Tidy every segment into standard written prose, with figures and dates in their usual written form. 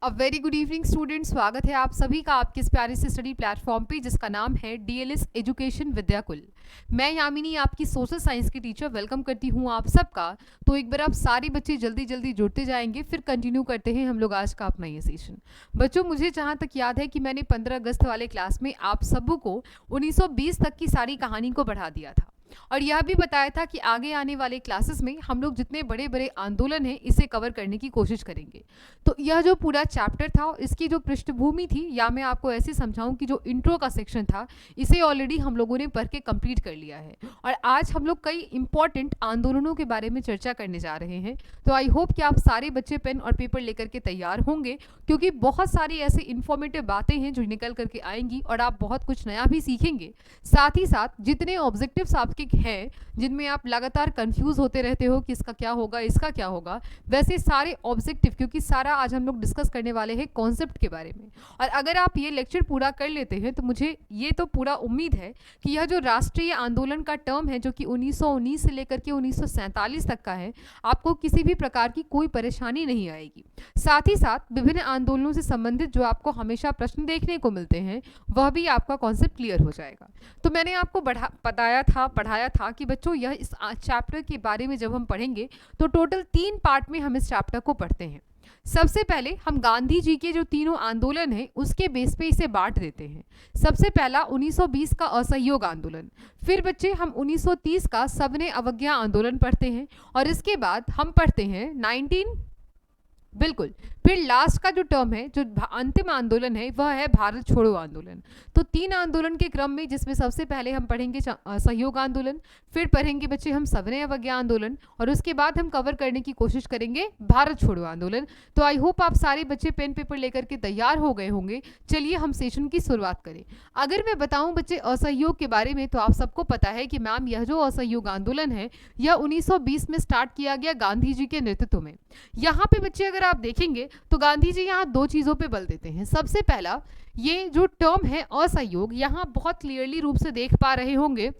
A very good evening student, स्वागत है आप सभी का आपके इस प्यारे से स्टडी प्लेटफॉर्म पे जिसका नाम है डीएलएस एजुकेशन विद्याकुल। मैं यामिनी आपकी सोशल साइंस की टीचर वेलकम करती हूँ आप सबका। तो एक बार आप सारे बच्चे जल्दी जल्दी जुड़ते जाएंगे, फिर कंटिन्यू करते हैं हम लोग आज का अपना ये सेशन। बच्चों, मुझे जहाँ तक याद है कि मैंने 15 अगस्त वाले क्लास में आप सबों को 1920 तक की सारी कहानी को बढ़ा दिया था और यह भी बताया था कि आगे आने वाले क्लासेस में हम लोग जितने बड़े बड़े आंदोलन हैं इसे कवर करने की कोशिश करेंगे। तो यह जो पूरा चैप्टर था, इसकी जो पृष्ठभूमि थी, या मैं आपको ऐसे समझाऊं कि जो इंट्रो का सेक्शन था इसे ऑलरेडी हम लोगों ने पढ़ के कंप्लीट कर लिया है और आज हम लोग कई इंपॉर्टेंट आंदोलनों के बारे में चर्चा करने जा रहे हैं। तो आई होप कि आप सारे बच्चे पेन और पेपर लेकर के तैयार होंगे, क्योंकि बहुत सारी ऐसी इंफॉर्मेटिव बातें हैं जो निकल करके आएंगी और आप बहुत कुछ नया भी सीखेंगे। साथ ही साथ जितने ऑब्जेक्टिव्स आपके हैं जिनमें आप लगातार कंफ्यूज होते रहते हो कि इसका क्या होगा, इसका क्या होगा, वैसे सारे ऑब्जेक्टिव, क्योंकि सारा आज हम लोग डिस्कस करने वाले हैं कॉन्सेप्ट के बारे में। और अगर आप ये लेक्चर पूरा कर लेते हैं तो मुझे ये तो पूरा उम्मीद है कि यह जो राष्ट्रीय आंदोलन का टर्म है जो कि 1919 से लेकर के 1947 तक का है, आपको किसी भी प्रकार की कोई परेशानी नहीं आएगी। साथ ही साथ विभिन्न आंदोलनों से संबंधित जो आपको हमेशा प्रश्न देखने को मिलते हैं वह भी आपका कॉन्सेप्ट क्लियर हो जाएगा। तो मैंने आपको पढ़ाया था कि बच्चों यह इस चैप्टर के बारे में जब हम पढ़ेंगे तो टोटल 3 पार्ट में हम इस चैप्टर को पढ़ते हैं। सबसे पहले हम गांधी जी के जो तीनों आंदोलन हैं उसके बेस पे इसे बांट देते हैं। सबसे पहला 1920 का असहयोग आंदोलन, फिर बच्चे हम 1930 का सविनय अवज्ञा आंदोलन पढ़ते हैं और इसके बाद हम पढ़ते हैं बिल्कुल, फिर लास्ट का जो टर्म है, जो अंतिम आंदोलन है, वह है भारत छोड़ो आंदोलन। तो 3 आंदोलन के क्रम में, जिसमें सबसे पहले हम पढ़ेंगे असहयोग आंदोलन, फिर पढ़ेंगे बच्चे हम सविनय अवज्ञा आंदोलन और उसके बाद हम कवर करने की कोशिश करेंगे भारत छोड़ो आंदोलन। तो आई होप आप सारे बच्चे पेन पेपर लेकर के तैयार हो गए होंगे। चलिए हम सेशन की शुरुआत करें। अगर मैं बताऊं बच्चे असहयोग के बारे में, तो आप सबको पता है कि मैम यह जो असहयोग आंदोलन है यह 1920 में स्टार्ट किया गया गांधी जी के नेतृत्व में। यहाँ पे बच्चे अगर आप देखेंगे तो गांधी जी यहाँ 2 चीजों पे बल देते हैं। सबसे पहला, ये जो टर्म है असहयोग, यहाँ बहुत क्लियरली रूप से देख पा रहे होंगे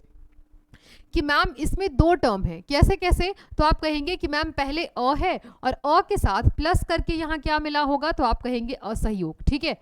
कि मैम इसमें 2 टर्म है। कैसे कैसे? तो आप कहेंगे कि मैम पहले अ है और अ के साथ प्लस करके यहाँ क्या मिला होगा, तो आप कहेंगे असहयोग। ठीक है।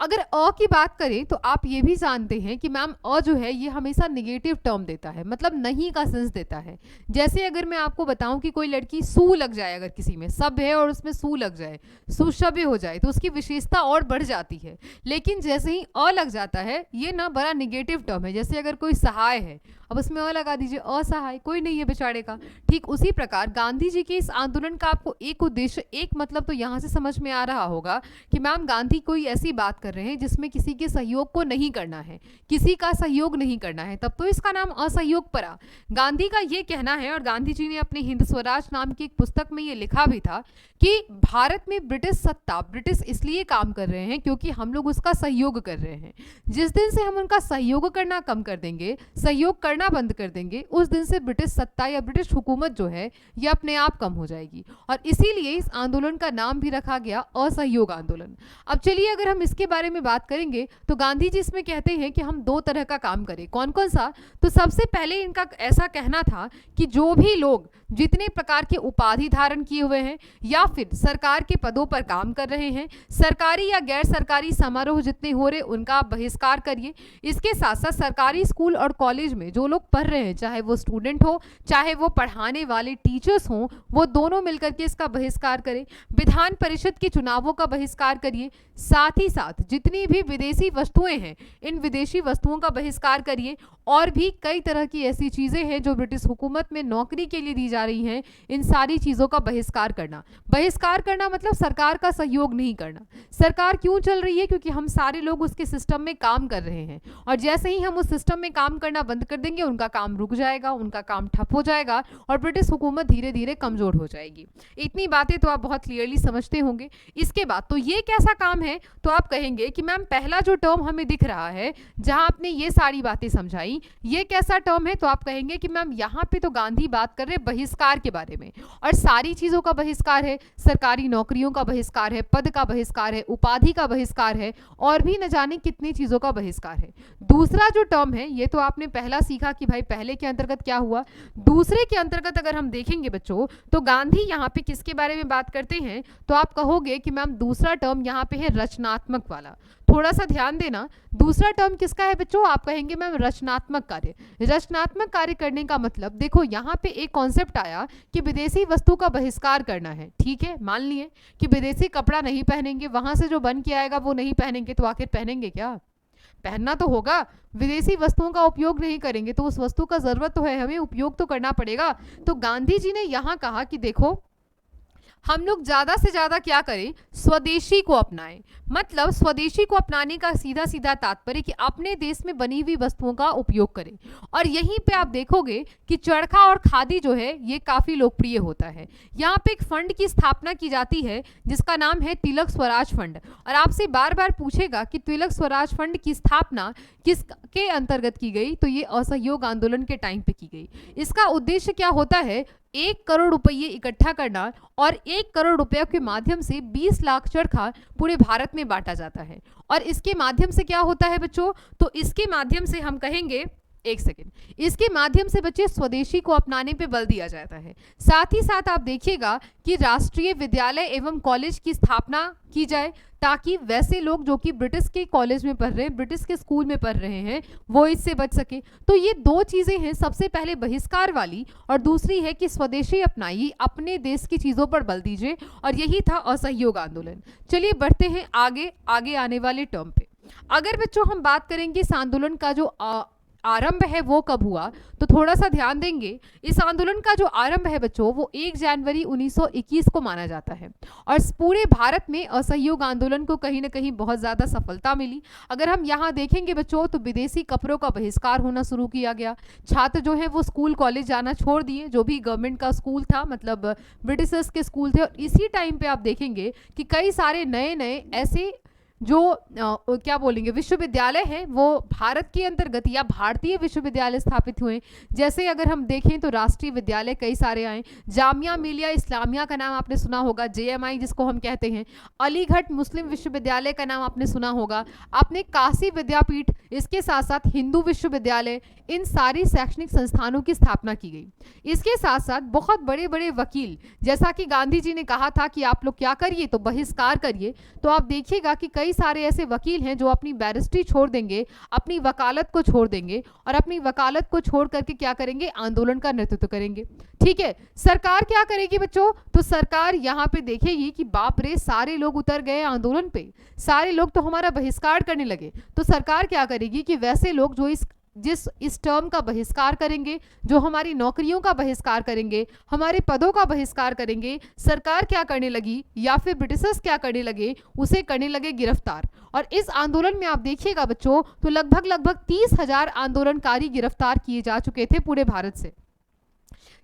अगर अ की बात करें तो आप ये भी जानते हैं कि मैम अ जो है ये हमेशा निगेटिव टर्म देता है, मतलब नहीं का सेंस देता है। जैसे अगर मैं आपको बताऊं कि कोई लड़की सू लग जाए, अगर किसी में सब है और उसमें सू लग जाए, सुशव्य हो जाए, तो उसकी विशेषता और बढ़ जाती है। लेकिन जैसे ही अ लग जाता है, ये ना बड़ा निगेटिव टर्म है। जैसे अगर कोई सहाय है, अब उसमें अ लगा दीजिए, असहाय, कोई नहीं है बेचारे का। ठीक उसी प्रकार गांधी जी के इस आंदोलन का आपको एक उद्देश्य, एक मतलब तो यहाँ से समझ में आ रहा होगा कि मैम गांधी कोई ऐसी बात कर रहे हैं जिसमें किसी के सहयोग को नहीं करना है, किसी का सहयोग नहीं करना है, तब तो इसका नाम असहयोग पड़ा। गांधी का ये कहना है, और गांधी जी ने अपने हिंद स्वराज नाम की एक पुस्तक में ये लिखा भी था कि भारत में ब्रिटिश सत्ता, ब्रिटिश इसलिए काम कर रहे हैं क्योंकि हम लोग उसका सहयोग कर रहे हैं। जिस दिन से हम उनका सहयोग करना कम कर देंगे, सहयोग करना बंद कर देंगे, उस दिन से ब्रिटिश सत्ता या ब्रिटिश हुकूमत जो है ये अपने आप कम हो जाएगी। और इसीलिए इस आंदोलन का नाम भी रखा गया असहयोग आंदोलन। अब चलिए अगर हम इसके बारे में बात करेंगे तो गांधी जी इसमें कहते हैं कि हम 2 तरह का काम करें। कौन कौन सा? तो सबसे पहले इनका ऐसा कहना था कि जो भी लोग जितने प्रकार के उपाधि धारण किए हुए हैं या फिर सरकार के पदों पर काम कर रहे हैं, सरकारी या गैर सरकारी समारोह जितने हो रहे उनका आप बहिष्कार करिए। इसके साथ साथ सरकारी स्कूल और कॉलेज में जो लोग पढ़ रहे हैं, चाहे वो स्टूडेंट हो चाहे वो पढ़ाने वाले टीचर्स हों, वो दोनों मिलकर के इसका बहिष्कार करें। विधान परिषद के चुनावों का बहिष्कार करिए। साथ ही साथ जितनी भी विदेशी वस्तुएं हैं, इन विदेशी वस्तुओं का बहिष्कार करिए। और भी कई तरह की ऐसी चीजें हैं जो ब्रिटिश हुकूमत में नौकरी के लिए दी जा रही हैं, इन सारी चीजों का बहिष्कार करना। बहिष्कार करना मतलब सरकार का सहयोग नहीं करना। सरकार क्यों चल रही है? क्योंकि हम सारे लोग उसके सिस्टम में काम कर रहे हैं और जैसे ही हम उस सिस्टम में काम करना बंद कर देंगे, उनका काम रुक जाएगा, उनका काम ठप हो जाएगा और ब्रिटिश हुकूमत धीरे धीरे कमजोर हो जाएगी। इतनी बातें तो आप बहुत क्लियरली समझते होंगे। इसके बाद तो ये कैसा काम है? तो आप कहेंगे कहेंगे कि मैम पहला जो टर्म हमें दिख रहा है जहां आपने ये सारी बातें समझाई, ये कैसा टर्म है? तो आप कहेंगे कि मैम यहाँ पे तो गांधी बात कर रहे हैं बहिष्कार के बारे में, और सारी चीजों का बहिष्कार है, सरकारी नौकरियों का बहिष्कार है, पद का बहिष्कार है, उपाधि का बहिष्कार है, और भी न जाने कितनी चीजों का बहिष्कार है। दूसरा जो टर्म है, ये तो आपने पहला सीखा कि भाई पहले के अंतर्गत क्या हुआ। दूसरे के अंतर्गत अगर हम देखेंगे बच्चों, तो गांधी यहाँ पे किसके बारे में बात करते हैं? तो आप कहोगे कि मैम दूसरा टर्म यहाँ पे है रचनात्मक वाला। थोड़ा सा ध्यान देना, दूसरा टर्म किसका है बच्चों? आप कहेंगे मैम रचनात्मक कार्य। रचनात्मक कार्य करने का मतलब देखो, यहाँ पे एक कॉन्सेप्ट आया कि विदेशी वस्तु का बहिष्कार करना है। ठीक है, मान लिए कि विदेशी कपड़ा नहीं पहनेंगे, वहां से जो बन के आएगा वो नहीं पहनेंगे, तो आखिर पहनेंगे क्या? पहनना तो होगा। विदेशी वस्तुओं का उपयोग नहीं करेंगे तो उस वस्तु का जरूरत तो है, हमें उपयोग तो करना पड़ेगा। तो गांधी जी ने यहां कहा कि देखो, हम लोग ज्यादा से ज्यादा क्या करें? स्वदेशी को अपनाएं। मतलब स्वदेशी को अपनाने का सीधा सीधा तात्पर्य कि अपने देश में बनी हुई वस्तुओं का उपयोग करें। और यहीं पे आप देखोगे कि चरखा और खादी जो है ये काफी लोकप्रिय होता है। यहाँ पे एक फंड की स्थापना की जाती है जिसका नाम है तिलक स्वराज फंड। और आपसे बार बार पूछेगा कि तिलक स्वराज फंड की स्थापना किसके अंतर्गत की गई? तो ये असहयोग आंदोलन के टाइम पे की गई। इसका उद्देश्य क्या होता है? 1 करोड़ रुपये इकट्ठा करना, और 1 करोड़ रुपये के माध्यम से 20 लाख चरखा पूरे भारत में बांटा जाता है। और इसके माध्यम से क्या होता है बच्चों? तो इसके माध्यम से हम कहेंगे, एक सेकेंड, इसके माध्यम से बच्चे स्वदेशी को अपनाने पे बल दिया जाता है। साथ ही साथ आप देखिएगा कि राष्ट्रीय विद्यालय एवं कॉलेज की स्थापना की जाए, ताकि वैसे लोग जो कि ब्रिटिश के कॉलेज में पढ़ रहे हैं, ब्रिटिश के स्कूल में पढ़ रहे हैं, वो इससे बच सके। तो ये दो चीजें हैं, सबसे पहले बहिष्कार वाली, और दूसरी है कि स्वदेशी अपनाइए, अपने देश की चीजों पर बल दीजिए। और यही था असहयोग आंदोलन। चलिए बढ़ते हैं आगे आने वाले टर्म पे। अगर बच्चों हम बात करेंगे इस आंदोलन का जो आरंभ है वो कब हुआ, तो थोड़ा सा ध्यान देंगे। इस आंदोलन का जो आरंभ है बच्चों वो 1 जनवरी 1921 को माना जाता है। और पूरे भारत में असहयोग आंदोलन को कहीं ना कहीं बहुत ज़्यादा सफलता मिली। अगर हम यहाँ देखेंगे बच्चों, तो विदेशी कपड़ों का बहिष्कार होना शुरू किया गया। छात्र जो है वो स्कूल कॉलेज जाना छोड़ दिए, जो भी गवर्नमेंट का स्कूल था, मतलब ब्रिटिशर्स के स्कूल थे। और इसी टाइम पे आप देखेंगे कि कई सारे नए नए ऐसे जो क्या बोलेंगे विश्वविद्यालय हैं वो भारत के अंतर्गत या भारतीय विश्वविद्यालय स्थापित हुए। जैसे अगर हम देखें तो राष्ट्रीय विद्यालय कई सारे आए। जामिया मिलिया इस्लामिया का नाम आपने सुना होगा, JMI जिसको हम कहते हैं। अलीगढ़ मुस्लिम विश्वविद्यालय का नाम आपने सुना होगा। आपने काशी विद्यापीठ, इसके साथ साथ हिंदू विश्वविद्यालय, इन सारी शैक्षणिक संस्थानों की स्थापना की गई। इसके साथ साथ बहुत बड़े बड़े वकील, जैसा कि गांधी जी ने कहा था कि आप लोग क्या करिए, तो बहिष्कार करिए, तो आप देखिएगा कि कई सारे ऐसे वकील हैं जो अपनी बैरिस्ट्री छोड़ देंगे, अपनी वकालत को छोड़ देंगे, और अपनी वकालत को छोड़ करके क्या करेंगे? आंदोलन का नेतृत्व करेंगे। ठीक है, सरकार क्या करेगी बच्चों? तो सरकार यहाँ पे देखेगी कि बाप रे, सारे लोग उतर गए आंदोलन पे, सारे लोग तो हमारा बहिष्कार करने लगे। तो सरकार क्या करेगी कि वैसे लोग जो इस टर्म का बहिष्कार करेंगे, जो हमारी नौकरियों का बहिष्कार करेंगे, हमारे पदों का बहिष्कार करेंगे, सरकार क्या करने लगी या फिर ब्रिटिशर्स क्या करने लगे? उसे करने लगे गिरफ्तार। और इस आंदोलन में आप देखिएगा बच्चों, तो लगभग 30,000 आंदोलनकारी गिरफ्तार किए जा चुके थे पूरे भारत से।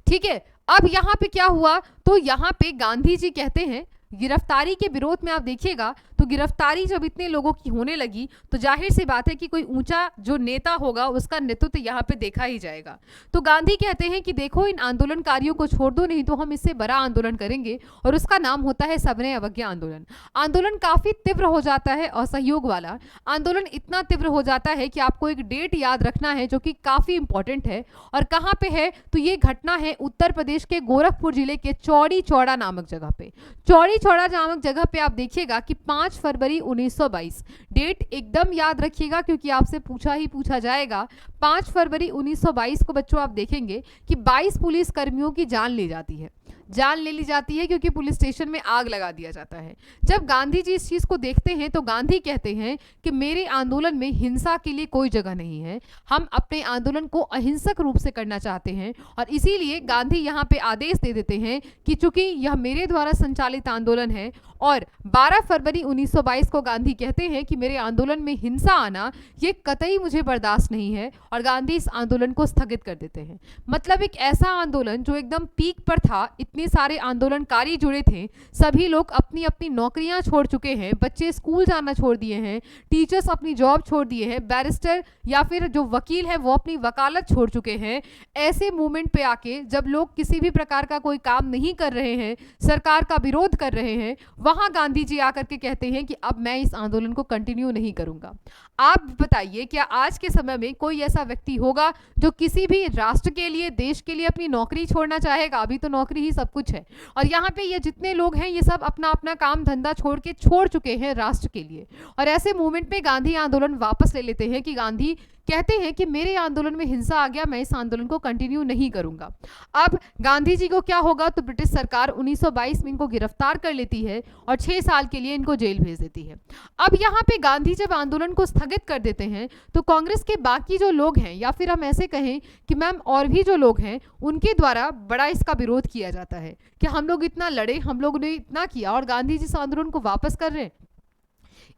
ठीक है, अब यहाँ पे क्या हुआ? तो यहाँ पे गांधी जी कहते हैं गिरफ्तारी के विरोध में, आप देखिएगा तो गिरफ्तारी जब इतने लोगों की होने लगी तो जाहिर सी बात है कि कोई ऊंचा जो नेता होगा उसका नेतृत्व यहाँ पे देखा ही जाएगा। तो गांधी कहते हैं कि देखो, इन आंदोलनकारियों को छोड़ दो, नहीं तो हम इससे बड़ा आंदोलन करेंगे, और उसका नाम होता है सविनय अवज्ञा आंदोलन। आंदोलन काफी तीव्र हो जाता है, असहयोग वाला आंदोलन इतना तीव्र हो जाता है कि आपको एक डेट याद रखना है जो कि काफी इंपॉर्टेंट है। और कहाँ पे है? तो ये घटना है उत्तर प्रदेश के गोरखपुर जिले के चौड़ी चौड़ा नामक जगह पे। चौड़ी चौड़ा नामक जगह पे आप देखिएगा कि 5 फरवरी 1922, डेट एकदम याद रखिएगा क्योंकि आपसे पूछा जाएगा। 5 फरवरी 1922 को बच्चों आप देखेंगे कि 22 पुलिस कर्मियों की जान ले ली जाती है क्योंकि पुलिस स्टेशन में आग लगा दिया जाता है। जब गांधी जी इस चीज को देखते हैं तो गांधी कहते हैं कि मेरे आंदोलन में हिंसा के लिए कोई जगह नहीं है, हम अपने आंदोलन को अहिंसक रूप से करना चाहते हैं। और इसीलिए गांधी यहाँ पे आदेश दे देते हैं कि चूंकि यह मेरे द्वारा संचालित आंदोलन है, और 12 फरवरी 1922 को गांधी कहते हैं कि मेरे आंदोलन में हिंसा आना ये कतई मुझे बर्दाश्त नहीं है। और गांधी इस आंदोलन को स्थगित कर देते हैं। मतलब एक ऐसा आंदोलन जो एकदम पीक पर था, इतने सारे आंदोलनकारी जुड़े थे, सभी लोग अपनी अपनी नौकरियां छोड़ चुके हैं, बच्चे स्कूल जाना छोड़ दिए हैं, टीचर्स अपनी जॉब छोड़ दिए हैं, बैरिस्टर या फिर जो वकील है वो अपनी वकालत छोड़ चुके हैं। ऐसे मूवमेंट पे आके जब लोग किसी भी प्रकार का कोई काम नहीं कर रहे हैं, सरकार का विरोध कर रहे हैं, वहां गांधी जी आकर के कहते हैं कि अब मैं इस आंदोलन को कंटिन्यू नहीं करूंगा। आप बताइए, क्या आज के समय में कोई ऐसा व्यक्ति होगा जो किसी भी राष्ट्र के लिए, देश के लिए अपनी नौकरी छोड़ना चाहेगा? अभी तो नौकरी ही सब कुछ है। और यहाँ पे ये जितने लोग हैं ये सब अपना अपना काम धंधा छोड़ चुके हैं राष्ट्र के लिए। और ऐसे मूवमेंट में गांधी आंदोलन वापस ले लेते हैं कि गांधी कहते हैं कि मेरे आंदोलन में हिंसा आ गया, मैं इस आंदोलन को कंटिन्यू नहीं करूंगा। अब गांधी जी को क्या होगा, तो ब्रिटिश सरकार 1922 में इनको गिरफ्तार कर लेती है और 6 साल के लिए इनको जेल भेज देती है। अब यहाँ पे गांधी जब आंदोलन को स्थगित कर देते हैं तो कांग्रेस के बाकी जो लोग हैं, या फिर हम ऐसे कहें कि मैम और भी जो लोग हैं, उनके द्वारा बड़ा इसका विरोध किया जाता है कि हम लोग इतना लड़े, हम लोग ने इतना किया और गांधी जी इस आंदोलन को वापस कर रहे हैं।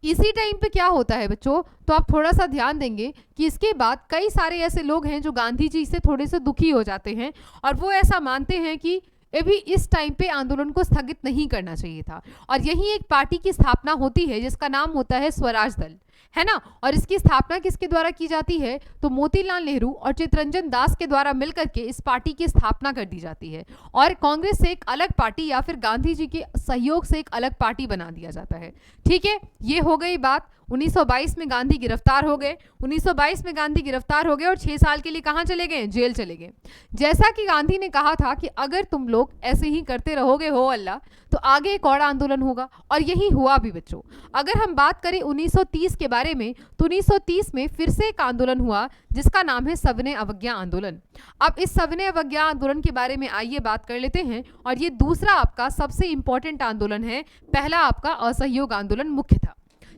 इसी टाइम पे क्या होता है बच्चों, तो आप थोड़ा सा ध्यान देंगे कि इसके बाद कई सारे ऐसे लोग हैं जो गांधी जी से थोड़े से दुखी हो जाते हैं और वो ऐसा मानते हैं कि अभी इस टाइम पे आंदोलन को स्थगित नहीं करना चाहिए था। और यही एक पार्टी की स्थापना होती है जिसका नाम होता है स्वराज दल, है ना। और इसकी स्थापना किसके द्वारा की जाती है, तो मोतीलाल नेहरू और चित्तरंजन दास के द्वारा मिलकर के इस पार्टी की स्थापना कर दी जाती है और कांग्रेस से एक अलग पार्टी या फिर गांधी जी के सहयोग से एक अलग पार्टी बना दिया जाता है। ठीक है, ये हो गई बात। 1922 में गांधी गिरफ्तार हो गए। 1922 में गांधी गिरफ्तार हो गए और 6 साल के लिए कहाँ चले गए, जेल चले गए। जैसा कि गांधी ने कहा था कि अगर तुम लोग ऐसे ही करते रहोगे हो अल्लाह, तो आगे एक और आंदोलन होगा, और यही हुआ भी बच्चों। अगर हम बात करें 1930 के बारे में, तो 1930 में फिर से एक आंदोलन हुआ जिसका नाम है सविनय अवज्ञा आंदोलन। अब इस सविनय अवज्ञा आंदोलन के बारे में आइए बात कर लेते हैं। और ये दूसरा आपका सबसे इंपॉर्टेंट आंदोलन है, पहला आपका असहयोग आंदोलन मुख्य था।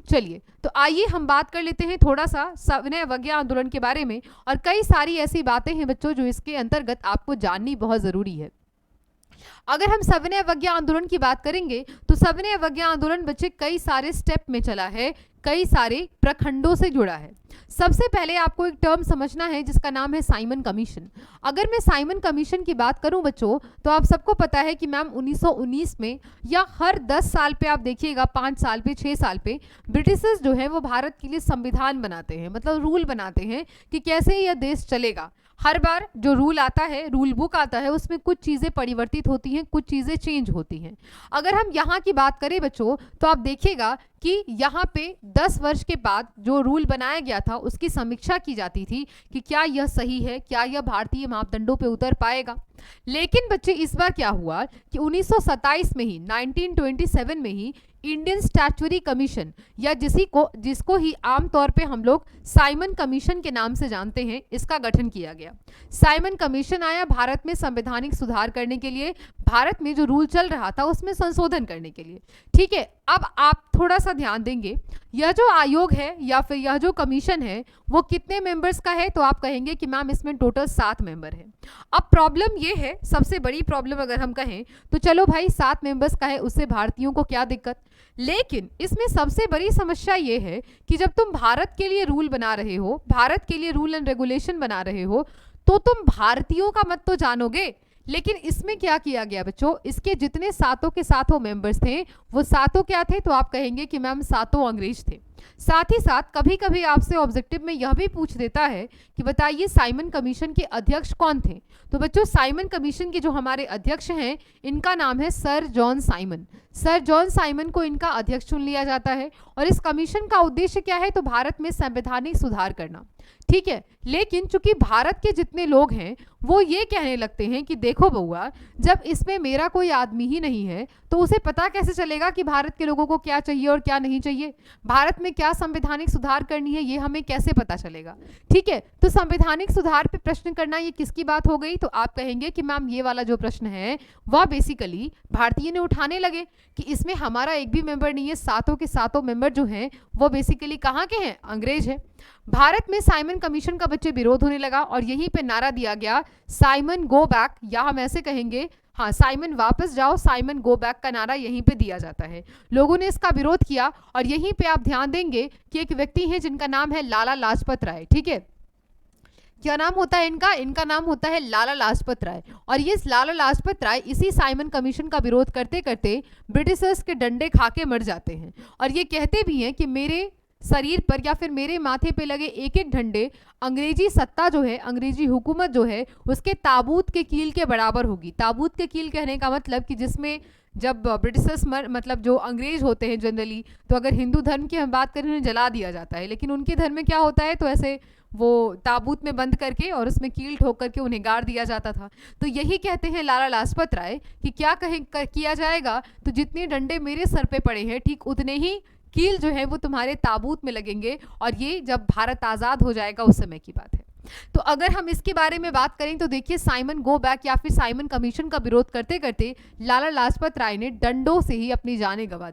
चलिए, तो आइए हम बात कर लेते हैं थोड़ा सा सविनय अवज्ञा आंदोलन के बारे में। और कई सारी ऐसी बातें हैं बच्चों जो इसके अंतर्गत आपको जाननी बहुत जरूरी है। अगर हम सविनय अवज्ञा आंदोलन की बात करेंगे तो सविनय अवज्ञा आंदोलन बच्चे कई सारे स्टेप में चला है, कई सारे प्रखंडों से जुड़ा है। सबसे पहले आपको एक टर्म समझना है जिसका नाम है साइमन कमीशन। अगर मैं साइमन कमीशन की बात करूं बच्चों, तो आप सबको पता है कि मैम 1919 में या हर 10 साल पे आप देखिएगा, 5 साल पे, 6 साल पे ब्रिटिशर्स जो है वो भारत के लिए संविधान बनाते हैं, मतलब रूल बनाते हैं कि कैसे यह देश चलेगा। हर बार जो रूल आता है, रूल बुक आता है, उसमें कुछ चीज़ें परिवर्तित होती हैं, कुछ चीज़ें चेंज होती हैं। अगर हम यहाँ की बात करें बच्चों, तो आप देखिएगा कि यहाँ पे 10 वर्ष के बाद जो रूल बनाया गया था उसकी समीक्षा की जाती थी कि क्या यह सही है, क्या यह भारतीय मापदंडों पे उतर पाएगा। लेकिन बच्चे इस बार क्या हुआ कि 1927 में ही, 1927 में ही इंडियन स्टैट्यूटरी कमीशन, या जिसको ही आमतौर पे हम लोग साइमन कमीशन के नाम से जानते हैं, इसका गठन किया गया। साइमन कमीशन आया भारत में संवैधानिक सुधार करने के लिए, भारत में जो रूल चल रहा था उसमें संशोधन करने के लिए। ठीक है, अब आप थोड़ा सा ध्यान देंगे, यह जो आयोग है या फिर यह जो कमीशन है वो कितने मेंबर्स का है, तो आप कहेंगे कि मैम इसमें टोटल 7 मेंबर है। अब प्रॉब्लम ये है, सबसे बड़ी प्रॉब्लम अगर हम कहें तो चलो भाई 7 मेंबर्स का है, उससे भारतीयों को क्या दिक्कत। लेकिन इसमें सबसे बड़ी समस्या ये है कि जब तुम भारत के लिए रूल बना रहे हो, भारत के लिए रूल एंड रेगुलेशन बना रहे हो, तो तुम भारतीयों का मत तो जानोगे। लेकिन इसमें क्या किया गया बच्चों, इसके जितने सातों के सातों मेंबर्स थे वो सातों क्या थे, तो आप कहेंगे कि मैम सातों अंग्रेज थे। साथ ही साथ कभी कभी आपसे ऑब्जेक्टिव में यह भी पूछ देता है कि बताइए साइमन कमीशन के अध्यक्ष कौन थे। तो बच्चों साइमन कमीशन के जो हमारे अध्यक्ष हैं इनका नाम है sir John Simon. Sir John Simon को इनका अध्यक्ष चुन लिया जाता है और इस कमीशन का उद्देश्य क्या है, तो भारत में संवैधानिक सुधार करना। ठीक है, लेकिन चूंकि भारत के जितने लोग हैं वो ये कहने लगते हैं कि देखो बउआ, जब इसमें मेरा कोई आदमी ही नहीं है तो उसे पता कैसे चलेगा कि भारत के लोगों को क्या चाहिए और क्या नहीं चाहिए, भारत में क्या संवैधानिक सुधार करनी है, ये हमें कैसे पता चलेगा। ठीक है, तो संवैधानिक सुधार पे प्रश्न करना ये किसकी बात हो गई, तो आप कहेंगे कि मैम ये वाला जो प्रश्न है वह बेसिकली भारतीय ने उठाने लगे कि इसमें हमारा एक भी मेंबर नहीं है, सातों के सातों मेंबर जो हैं वो बेसिकली कहाँ के हैं, अंग्रेज है। भारत में साइमन कमीशन का बच्चे विरोध होने लगा और यहीं पे नारा दिया गया साइमन गो बैक, या हम ऐसे कहेंगे हाँ साइमन वापस जाओ, साइमन गो बैक का नारा यहीं पे दिया जाता है। लोगों ने इसका विरोध किया और यहीं पे आप ध्यान देंगे कि एक व्यक्ति है जिनका नाम है लाला लाजपत राय। ठीक है, क्या नाम होता है इनका? इनका नाम होता है लाला लाजपत राय। और ये लाला लाजपत राय इसी साइमन कमीशन का विरोध करते करते ब्रिटिशर्स के डंडे खा के मर जाते हैं। और ये कहते भी हैं कि मेरे शरीर पर या फिर मेरे माथे पे लगे एक एक डंडे अंग्रेजी सत्ता जो है, अंग्रेजी हुकूमत जो है, उसके ताबूत के कील के बराबर होगी। ताबूत के कील कहने का मतलब कि जिसमें जब ब्रिटिशर्स मतलब जो अंग्रेज होते हैं जनरली, तो अगर हिंदू धर्म की हम बात करें उन्हें जला दिया जाता है, लेकिन उनके धर्म में क्या होता है, तो ऐसे वो ताबूत में बंद करके और उसमें कील ठोक करके उन्हें गाड़ दिया जाता था। तो यही कहते हैं लाला लाजपत राय कि क्या किया जाएगा, तो जितने डंडे मेरे सर पे पड़े हैं ठीक उतने ही कील जो है वो तुम्हारे ताबूत में लगेंगे। और ये जब भारत आज़ाद हो जाएगा उस समय की बात है। तो अगर हम इसके बारे में बात करें तो देखिए, साइमन गो बैक या फिर साइमन कमीशन का विरोध करते करते लाला लाजपत राय ने डंडों से ही अपनी जान गंवा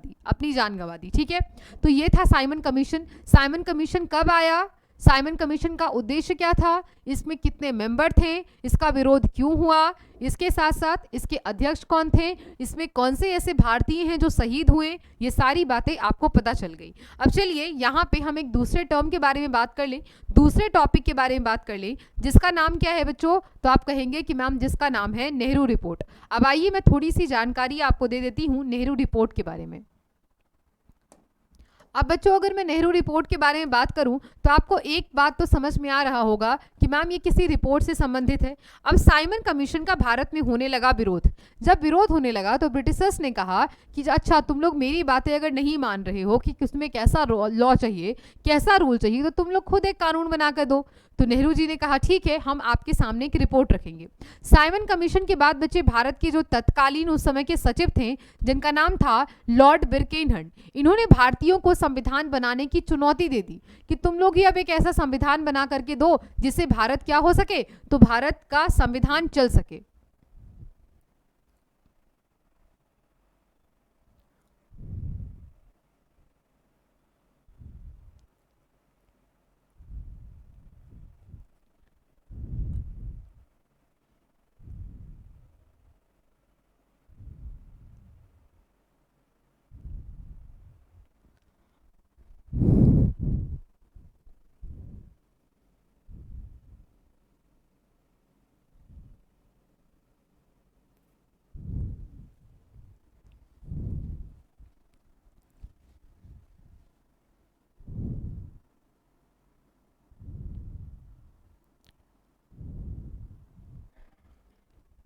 दी। ठीक है, तो ये था साइमन कमीशन। साइमन कमीशन कब आया, साइमन कमीशन का उद्देश्य क्या था, इसमें कितने मेंबर थे, इसका विरोध क्यों हुआ, इसके साथ साथ इसके अध्यक्ष कौन थे, इसमें कौन से ऐसे भारतीय हैं जो शहीद हुए, ये सारी बातें आपको पता चल गई। अब चलिए यहाँ पे हम एक दूसरे टर्म के बारे में बात कर लें, दूसरे टॉपिक के बारे में बात कर लें, जिसका नाम क्या है बच्चों, तो आप कहेंगे कि मैम जिसका नाम है नेहरू रिपोर्ट। अब आइए मैं थोड़ी सी जानकारी आपको दे देती हूँ नेहरू रिपोर्ट के बारे में। अब बच्चों अगर मैं नेहरू रिपोर्ट के बारे में बात करूं तो आपको एक बात तो समझ में आ रहा होगा कि मैम ये किसी रिपोर्ट से संबंधित है। अब साइमन कमीशन का भारत में होने लगा विरोध। जब विरोध होने लगा तो ब्रिटिशर्स ने कहा कि अच्छा तुम लोग मेरी बातें अगर नहीं मान रहे हो कि उसमें कैसा लॉ चाहिए, कैसा रूल चाहिए, तो तुम लोग खुद एक कानून बना कर दो। तो नेहरू जी ने कहा ठीक है, हम आपके सामने एक रिपोर्ट रखेंगे। साइमन कमीशन के बाद बच्चे भारत के जो तत्कालीन उस समय के सचिव थे, जिनका नाम था लॉर्ड बिरकेनहट, इन्होंने भारतीयों को संविधान बनाने की चुनौती दे दी कि तुम लोग ही अब एक ऐसा संविधान बना करके दो जिससे भारत क्या हो सके, तो भारत का संविधान चल सके।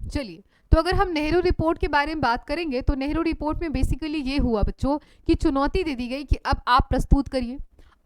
चलिए, तो अगर हम नेहरू रिपोर्ट के बारे में बात करेंगे तो नेहरू रिपोर्ट में बेसिकली ये हुआ बच्चों कि चुनौती दे दी गई कि अब आप प्रस्तुत करिए,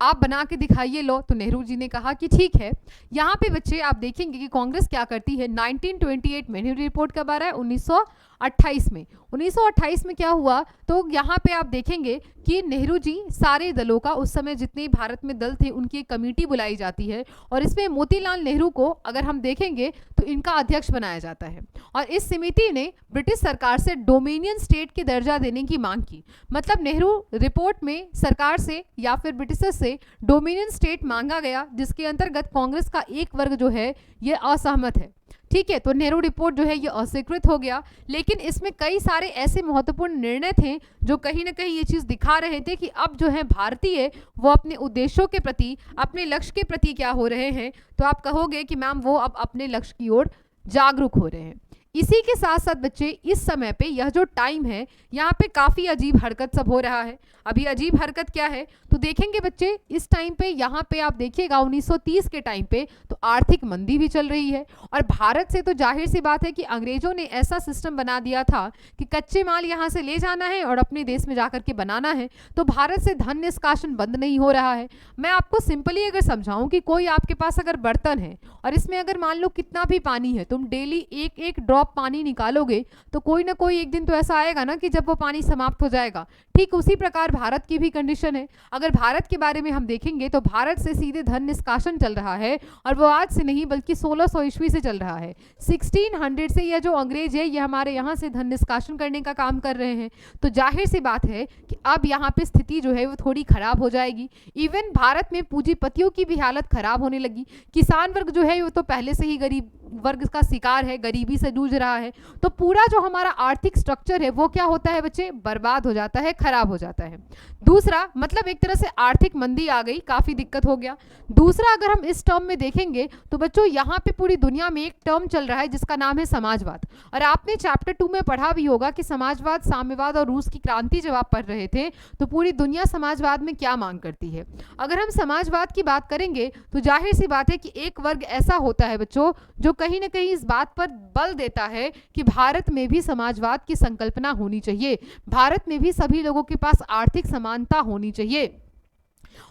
आप बना के दिखाइए लो। तो नेहरू जी ने कहा कि ठीक है। यहाँ पे बच्चे आप देखेंगे कि कांग्रेस क्या करती है, 1928 में नेहरू रिपोर्ट कब आ रहा है, 1928 में। 1928 में क्या हुआ, तो यहाँ पे आप देखेंगे कि नेहरू जी सारे दलों का, उस समय जितने भारत में दल थे उनकी एक कमेटी बुलाई जाती है और इसमें मोतीलाल नेहरू को अगर हम देखेंगे तो इनका अध्यक्ष बनाया जाता है। और इस समिति ने ब्रिटिश सरकार से डोमिनियन स्टेट के दर्जा देने की मांग की। मतलब नेहरू रिपोर्ट में सरकार से या फिर ब्रिटिशर्स से डोमिनियन स्टेट मांगा गया, जिसके अंतर्गत कांग्रेस का एक वर्ग जो है ये असहमत है। ठीक है, तो नेहरू रिपोर्ट जो है ये अस्वीकृत हो गया। लेकिन इसमें कई सारे ऐसे महत्वपूर्ण निर्णय थे जो कहीं ना कहीं ये चीज़ दिखा रहे थे कि अब जो है भारतीय वो अपने उद्देश्यों के प्रति, अपने लक्ष्य के प्रति क्या हो रहे हैं, तो आप कहोगे कि मैम वो अब अपने लक्ष्य की ओर जागरूक हो रहे हैं। इसी के साथ साथ बच्चे इस समय पे यह जो टाइम है यहाँ पे काफ़ी अजीब हरकत सब हो रहा है। अभी अजीब हरकत क्या है, तो देखेंगे बच्चे इस टाइम पे, यहाँ पे आप देखिएगा 1930 के टाइम पे तो आर्थिक मंदी भी चल रही है। और भारत से तो जाहिर सी बात है कि अंग्रेजों ने ऐसा सिस्टम बना दिया था कि कच्चे माल यहाँ से ले जाना है और अपने देश में जाकर के बनाना है, तो भारत से धन निष्कासन बंद नहीं हो रहा है। मैं आपको सिंपली अगर समझाऊं कि कोई आपके पास अगर बर्तन है और इसमें अगर मान लो कितना भी पानी है, तुम डेली एक एक ड्रॉप पानी निकालोगे तो कोई ना कोई एक दिन तो ऐसा आएगा ना कि जब वो पानी समाप्त हो जाएगा। ठीक उसी प्रकार भारत की भी कंडीशन है। अगर भारत के बारे में हम देखेंगे तो भारत से सीधे धन निष्कासन चल रहा है और वो आज से नहीं बल्कि 1600 ईस्वी से चल रहा है। 1600 से यह जो अंग्रेज है ये हमारे यहाँ से धन निष्कासन करने का काम कर रहे हैं। तो जाहिर सी बात है कि अब यहाँ पे स्थिति जो है वो थोड़ी खराब हो जाएगी। इवन भारत में पूंजीपतियों की भी हालत खराब होने लगी। किसान वर्ग जो है वो तो पहले से ही गरीब वर्ग का शिकार है, गरीबी से जूझ रहा है, तो पूरा जो हमारा आर्थिक स्ट्रक्चर है वो क्या होता है बच्चे, बर्बाद हो जाता है, खराब हो जाता है। दूसरा मतलब एक तरह से आर्थिक मंदी आ गई, काफी दिक्कत हो गया। दूसरा अगर हम इस टर्म में देखेंगे तो बच्चों यहाँ पे पूरी दुनिया में एक टर्म चल रहा है जिसका नाम है समाजवाद। और आपने चैप्टर 2 में पढ़ा भी होगा कि समाजवाद, साम्यवाद और रूस की क्रांति जब आप पढ़ रहे थे तो पूरी दुनिया समाजवाद में क्या मांग करती है। अगर हम समाजवाद की बात करेंगे तो जाहिर सी बात है कि एक वर्ग ऐसा होता है बच्चों जो कहीं ना कहीं इस बात पर बल देता है कि भारत में भी समाजवाद की संकल्पना होनी चाहिए, भारत में भी सभी लोगों के पास आर्थिक समानता होनी चाहिए।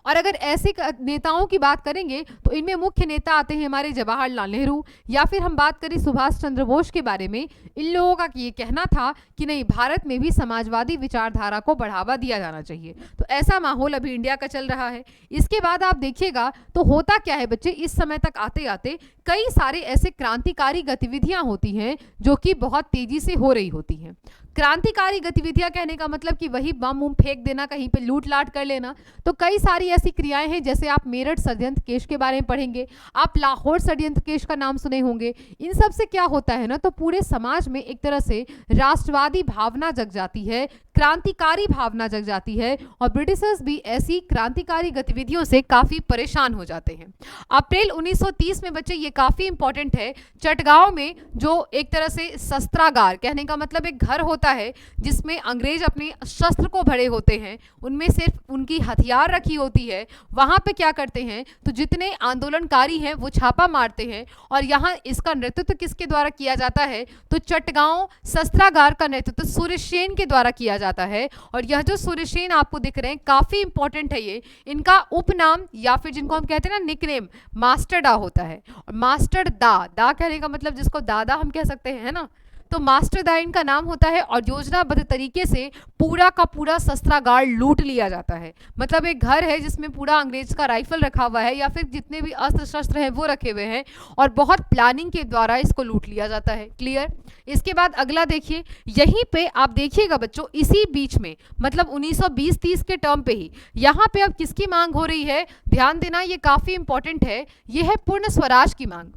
और अगर ऐसे नेताओं की बात करेंगे तो इनमें मुख्य नेता आते हैं हमारे जवाहरलाल नेहरू, या फिर हम बात करें सुभाष चंद्र बोस के बारे में, इन लोगों का ये कहना था कि नहीं, भारत में भी समाजवादी विचारधारा को बढ़ावा दिया जाना चाहिए। तो ऐसा माहौल अभी इंडिया का चल रहा है। इसके बाद आप देखिएगा तो होता क्या है बच्चे, इस समय तक आते आते कई सारे ऐसे क्रांतिकारी गतिविधियां होती हैं जो कि बहुत तेजी से हो रही होती हैं। क्रांतिकारी गतिविधियां कहने का मतलब कि वही बम उम फेंक देना, कहीं पे लूट लाट कर लेना। तो कई सारी ऐसी क्रियाएं हैं, जैसे आप मेरठ षड्यंत्र केस के बारे में पढ़ेंगे, आप लाहौर षड्यंत्र केस का नाम सुने होंगे। इन सब से क्या होता है ना, तो पूरे समाज में एक तरह से राष्ट्रवादी भावना जग जाती है, क्रांतिकारी भावना जग जाती है, और ब्रिटिशर्स भी ऐसी क्रांतिकारी गतिविधियों से काफी परेशान हो जाते हैं। अप्रैल 1930 में बच्चे, ये काफी इंपॉर्टेंट है, चटगांव में जो एक तरह से शस्त्रागार, कहने का मतलब एक घर होता है जिसमें अंग्रेज अपने शस्त्र को भरे होते हैं, उनमें सिर्फ उनकी हथियार रखी होती है, वहां पे क्या करते हैं तो जितने आंदोलनकारी हैं वो छापा मारते हैं। और यहाँ इसका नेतृत्व किसके द्वारा किया जाता है, तो चटगांव शस्त्रागार का नेतृत्व सूर्यसेन के द्वारा किया जाता है। और यह जो सूर्यसेन आपको दिख रहे हैं, काफी इंपॉर्टेंट है, ये इनका उपनाम या फिर जिनको हम कहते हैं ना निकनेम, मास्टर डा होता है। और मास्टर दा, दा कहने का मतलब जिसको दादा हम कह सकते हैं, है ना, तो मास्टर दा इनका नाम होता है। और योजनाबद्ध तरीके से पूरा का पूरा शस्त्रागार लूट लिया जाता है। मतलब एक घर है जिसमें पूरा अंग्रेज का राइफल रखा हुआ है या फिर जितने भी अस्त्र शस्त्र हैं वो रखे हुए हैं, और बहुत प्लानिंग के द्वारा इसको लूट लिया जाता है। क्लियर। इसके बाद अगला देखिए, यहीं पे आप देखिएगा बच्चों, इसी बीच में मतलब 1920-30 के टर्म पे ही यहाँ पे अब किसकी मांग हो रही है, ध्यान देना, ये काफी इंपॉर्टेंट है, ये है पूर्ण स्वराज की मांग।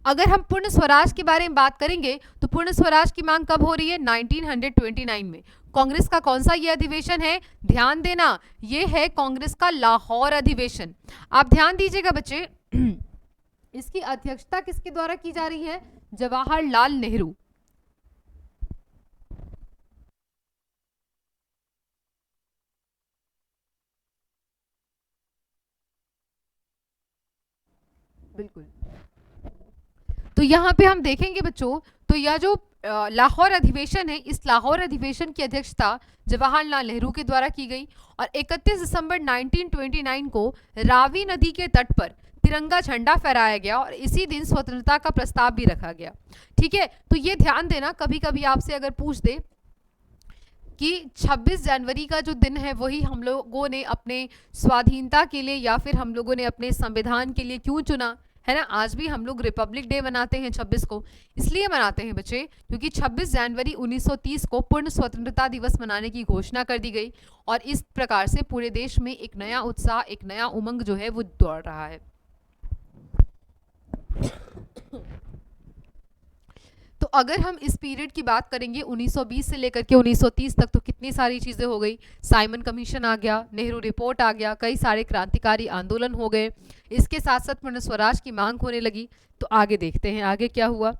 अगर हम पूर्ण स्वराज के बारे में बात करेंगे तो पूर्ण स्वराज की मांग कब हो रही है, 1929 में। कांग्रेस का कौन सा ये अधिवेशन है, ध्यान देना, ये है कांग्रेस का लाहौर अधिवेशन। आप ध्यान दीजिएगा बच्चे, इसकी अध्यक्षता किसके द्वारा की जा रही है, जवाहरलाल नेहरू। बिल्कुल। तो यहाँ पे हम देखेंगे बच्चों, तो यह जो लाहौर अधिवेशन है, इस लाहौर अधिवेशन की अध्यक्षता जवाहरलाल नेहरू के द्वारा की गई। और 31 दिसंबर 1929 को रावी नदी के तट पर तिरंगा झंडा फहराया गया और इसी दिन स्वतंत्रता का प्रस्ताव भी रखा गया। ठीक है, तो ये ध्यान देना, कभी कभी आपसे अगर पूछ दे कि 26 जनवरी का जो दिन है वही हम लोगों ने अपने स्वाधीनता के लिए या फिर हम लोगों ने अपने संविधान के लिए क्यों चुना, है ना। आज भी हम लोग रिपब्लिक डे मनाते हैं 26 को, इसलिए मनाते हैं बच्चे क्योंकि 26 जनवरी 1930 को पूर्ण स्वतंत्रता दिवस मनाने की घोषणा कर दी गई। और इस प्रकार से पूरे देश में एक नया उत्साह, एक नया उमंग जो है वो दौड़ रहा है। तो अगर हम इस पीरियड की बात करेंगे 1920 से लेकर के 1930 तक, तो कितनी सारी चीज़ें हो गई। साइमन कमीशन आ गया, नेहरू रिपोर्ट आ गया, कई सारे क्रांतिकारी आंदोलन हो गए, इसके साथ साथ पूर्ण स्वराज की मांग होने लगी। तो आगे देखते हैं आगे क्या हुआ।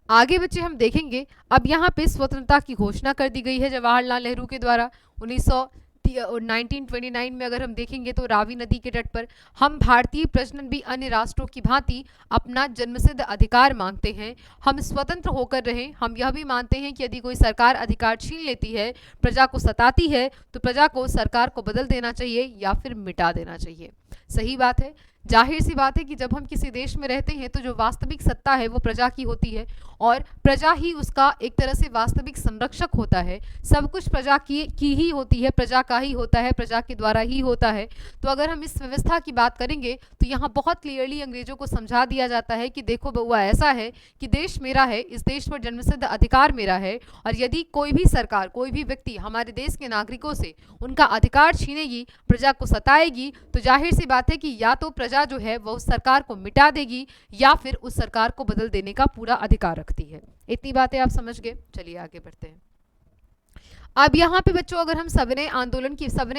आगे बच्चे हम देखेंगे, अब यहाँ पे स्वतंत्रता की घोषणा कर दी गई है जवाहरलाल नेहरू के द्वारा। 1929 में अगर हम देखेंगे तो रावी नदी के तट पर हम भारतीय प्रजनन भी अन्य राष्ट्रों की भांति अपना जन्मसिद्ध अधिकार मांगते हैं, हम स्वतंत्र होकर रहें। हम यह भी मानते हैं कि यदि कोई सरकार अधिकार छीन लेती है, प्रजा को सताती है, तो प्रजा को सरकार को बदल देना चाहिए या फिर मिटा देना चाहिए। सही बात है, जाहिर सी बात है कि जब हम किसी देश में रहते हैं तो जो वास्तविक सत्ता है वो प्रजा की होती है और प्रजा ही उसका एक तरह से वास्तविक संरक्षक होता है। सब कुछ प्रजा की ही होती है, प्रजा का ही होता है, प्रजा के द्वारा ही होता है। तो अगर हम इस व्यवस्था की बात करेंगे तो यहाँ बहुत क्लियरली अंग्रेजों को समझा दिया जाता है कि देखो बउआ, ऐसा है कि देश मेरा है, इस देश पर जन्मसिद्ध अधिकार मेरा है, और यदि कोई भी सरकार, कोई भी व्यक्ति हमारे देश के नागरिकों से उनका अधिकार छीनेगी, प्रजा को सताएगी, तो जाहिर सी बात है कि या तो प्रजा प्रजा जो है वो उस सरकार को मिटा देगी या फिर उस सरकार को बदल देने का पूरा अधिकार रखती है। इतनी बातें आप समझ गए। चलिए आगे बढ़ते हैं। अब यहाँ पे बच्चों अगर हम सविनय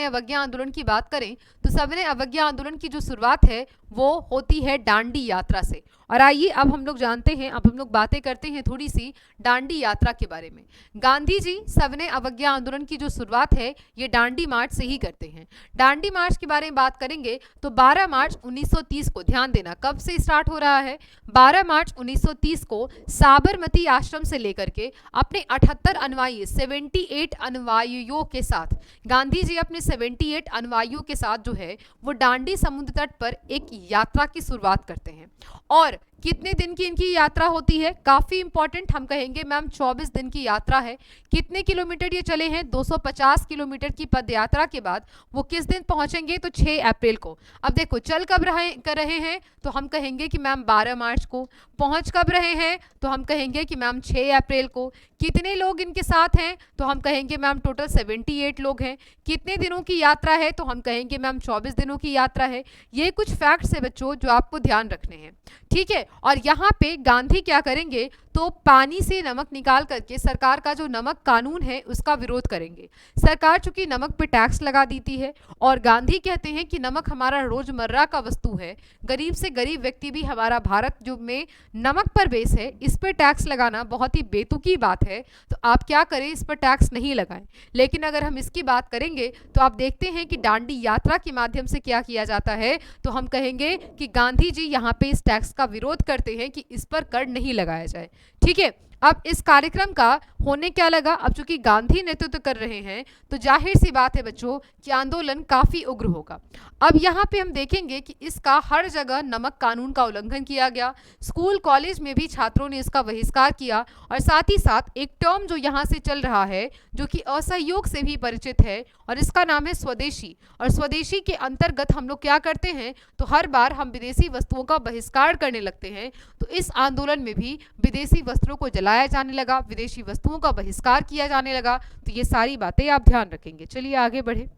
अवज्ञा आंदोलन की बात करें तो सविनय अवज्ञा आंदोलन की जो शुरुआत है वो होती है डांडी यात्रा से। और आइए अब हम लोग जानते हैं, अब हम लोग बातें करते हैं थोड़ी सी डांडी यात्रा के बारे में। गांधी जी सविनय अवज्ञा आंदोलन की जो शुरुआत है ये डांडी मार्च से ही करते हैं। डांडी मार्च के बारे में बात करेंगे तो 12 मार्च 1930 को, ध्यान देना कब से स्टार्ट हो रहा है, 12 मार्च 1930 को साबरमती आश्रम से लेकर के अपने 78 अनुयायी 78 अनुयायियों के साथ गांधी जी अपने 78 अनुयायियों के साथ जो है वो डांडी समुद्र तट पर एक यात्रा की शुरुआत करते हैं। और कितने दिन की इनकी यात्रा होती है, काफी इंपॉर्टेंट, हम कहेंगे मैम 24 दिन की यात्रा है। कितने किलोमीटर ये चले हैं, 250 किलोमीटर की पद यात्रा के बाद वो किस दिन पहुंचेंगे, तो 6 अप्रैल को। अब देखो चल कब कर रहे हैं तो हम कहेंगे कि मैम 12 मार्च को, पहुंच कब रहे हैं तो हम कहेंगे कि मैम 6 अप्रैल को। कितने लोग इनके साथ हैं तो हम कहेंगे मैम टोटल 78 लोग हैं। कितने दिनों की यात्रा है तो हम कहेंगे मैम 24 दिनों की यात्रा है। ये कुछ फैक्ट्स है बच्चों जो आपको ध्यान रखने हैं, ठीक है। और यहाँ पे गांधी क्या करेंगे तो पानी से नमक निकाल करके सरकार का जो नमक कानून है उसका विरोध करेंगे। सरकार चूंकि नमक पे टैक्स लगा देती है और गांधी कहते हैं कि नमक हमारा रोजमर्रा का वस्तु है, गरीब से गरीब व्यक्ति भी हमारा भारत जो में नमक पर बेस है, इस पर टैक्स लगाना बहुत ही बेतुकी बात है, तो आप क्या करें इस पर टैक्स नहीं लगाएं। लेकिन अगर हम इसकी बात करेंगे तो आप देखते हैं कि डांडी यात्रा के माध्यम से क्या किया जाता है, तो हम कहेंगे कि गांधी जी यहाँ पे इस टैक्स का विरोध करते हैं कि इस पर कर नहीं लगाया जाए, ठीक है। अब इस कार्यक्रम का होने क्या लगा, अब चूंकि गांधी नेतृत्व कर रहे हैं तो जाहिर सी बात है बच्चों कि आंदोलन काफी उग्र होगा। अब यहाँ पे हम देखेंगे कि इसका हर जगह नमक कानून का उल्लंघन किया गया, स्कूल कॉलेज में भी छात्रों ने इसका बहिष्कार किया। और साथ ही साथ एक टर्म जो यहाँ से चल रहा है जो कि असहयोग से भी परिचित है और इसका नाम है स्वदेशी। और स्वदेशी के अंतर्गत हम लोग क्या करते हैं तो हर बार हम विदेशी वस्तुओं का बहिष्कार करने लगते हैं। तो इस आंदोलन में भी विदेशी वस्त्रों को जलाया जाने लगा, विदेशी वस्तुओं का बहिष्कार किया जाने लगा। तो ये सारी बातें आप ध्यान रखेंगे। चलिए आगे बढ़े।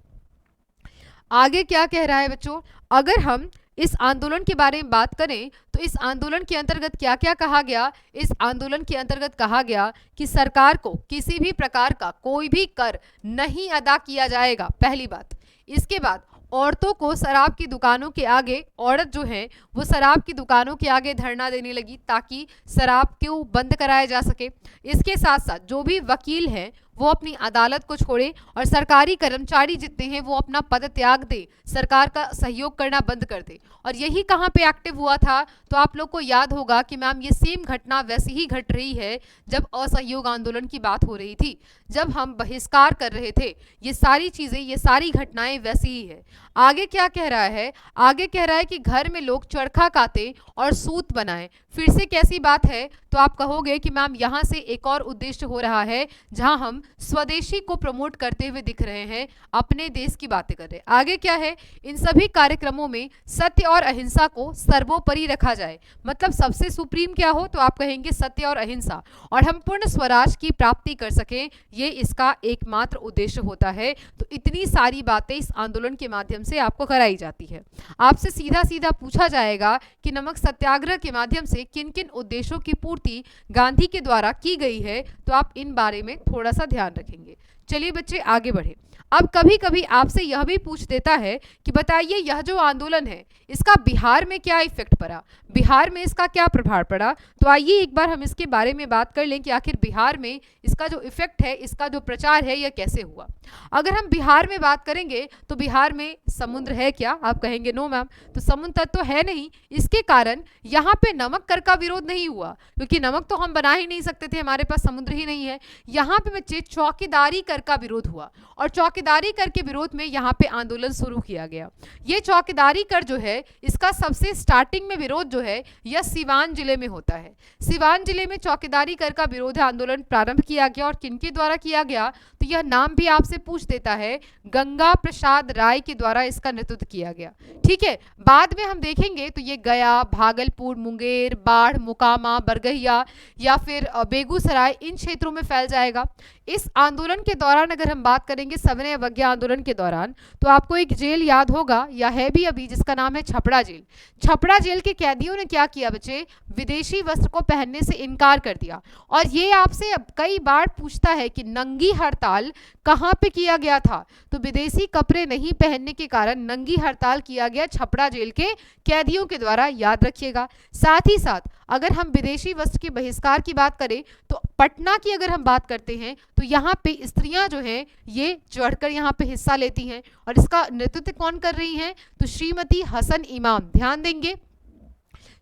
आगे क्या कह रहा है बच्चों, अगर हम इस आंदोलन के बारे में बात करें तो इस आंदोलन के अंतर्गत क्या क्या कहा गया, इस आंदोलन के अंतर्गत कहा गया कि सरकार को किसी भी प्रकार का कोई भी कर नहीं अदा किया जाएगा, पहली बात। इसके बाद औरतों को शराब की दुकानों के आगे, औरत जो है वो शराब की दुकानों के आगे धरना देने लगी ताकि शराब को बंद कराया जा सके। इसके साथ साथ जो भी वकील हैं वो अपनी अदालत को छोड़े और सरकारी कर्मचारी जितने हैं वो अपना पद त्याग दे, सरकार का सहयोग करना बंद कर दे। और यही कहाँ पे एक्टिव हुआ था, तो आप लोग को याद होगा कि मैम ये सेम घटना वैसी ही घट रही है जब असहयोग आंदोलन की बात हो रही थी, जब हम बहिष्कार कर रहे थे। ये सारी चीजें, ये सारी घटनाएं वैसी ही है। आगे क्या कह रहा है, आगे कह रहा है कि घर में लोग चरखा काते और सूत बनाएं। फिर से कैसी बात है, तो आप कहोगे कि मैम यहाँ से एक और उद्देश्य हो रहा है जहां हम स्वदेशी को प्रमोट करते हुए दिख रहे हैं, अपने देश की बातें कर रहे हैं। आगे क्या है, इन सभी कार्यक्रमों में सत्य और अहिंसा को सर्वोपरि रखा जाए, मतलब सबसे सुप्रीम क्या हो तो आप कहेंगे सत्य और अहिंसा, और हम पूर्ण स्वराज की प्राप्ति कर सकें, ये इसका एकमात्र उद्देश्य होता है। तो इतनी सारी बातें इस आंदोलन के माध्यम से आपको कराई जाती है। आपसे सीधा सीधा पूछा जाएगा कि नमक सत्याग्रह के माध्यम से किन किन उद्देश्यों की पूर्ति गांधी के द्वारा की गई है, तो आप इन बारे में थोड़ा सा ध्यान रखेंगे। चलिए बच्चे आगे बढ़े। अब कभी कभी आपसे यह भी पूछ देता है कि बताइए यह जो आंदोलन है इसका बिहार में क्या इफेक्ट पड़ा, बिहार में इसका क्या प्रभाव पड़ा। तो आइए एक बार हम इसके बारे में बात कर लें कि आखिर बिहार में इसका जो इफेक्ट है, इसका जो प्रचार है, यह कैसे हुआ। अगर हम बिहार में बात करेंगे तो बिहार में समुद्र है क्या, आप कहेंगे नो मैम, तो समुद्र तट तो है नहीं। इसके कारण यहाँ पे नमक कर का विरोध नहीं हुआ, क्योंकि नमक तो हम बना ही नहीं सकते थे, हमारे पास समुद्र ही नहीं है। यहाँ पे बच्चे चौकीदारी कर का विरोध हुआ, और चौकीदारी कर के विरोध में यहाँ पे आंदोलन शुरू किया गया। ये चौकीदारी कर जो है इसका सबसे स्टार्टिंग में विरोध जो है यह सिवान जिले में होता है। सिवान जिले में चौकीदारी कर का विरोध आंदोलन प्रारंभ किया गया, और किनके द्वारा किया गया, तो यह नाम भी आपसे पूछ देता है, गंगा प्रसाद राय के द्वारा इसका नेतृत्व किया गया। ठीक है, बाद में हम देखेंगे तो ये गया, भागलपुर, मुंगेर, बाढ़, मोकामा, बरगहिया या फिर बेगूसराय, इन क्षेत्रों में फैल जाएगा। इस आंदोलन के दौरान अगर हम बात करेंगे सविनय अवज्ञा आंदोलन के दौरान, तो आपको एक जेल याद होगा या है भी अभी, जिसका नाम है छपरा जेल। छपरा जेल के कैदियों ने क्या किया बच्चे, विदेशी वस्त्र को पहनने से इनकार कर दिया। और ये आपसे अब कई बार पूछता है कि नंगी हड़ताल कहाँ पे किया गया था, तो विदेशी कपड़े नहीं पहनने के कारण नंगी हड़ताल किया गया छपरा जेल के कैदियों के द्वारा, याद रखिएगा। साथ ही साथ अगर हम विदेशी वस्त्र के बहिष्कार की बात करें तो पटना की अगर हम बात करते हैं तो यहाँ पे स्त्रियां जो हैं ये चढ़कर यहाँ पे हिस्सा लेती हैं, और इसका नेतृत्व कौन कर रही हैं, तो श्रीमती हसन इमाम। ध्यान देंगे,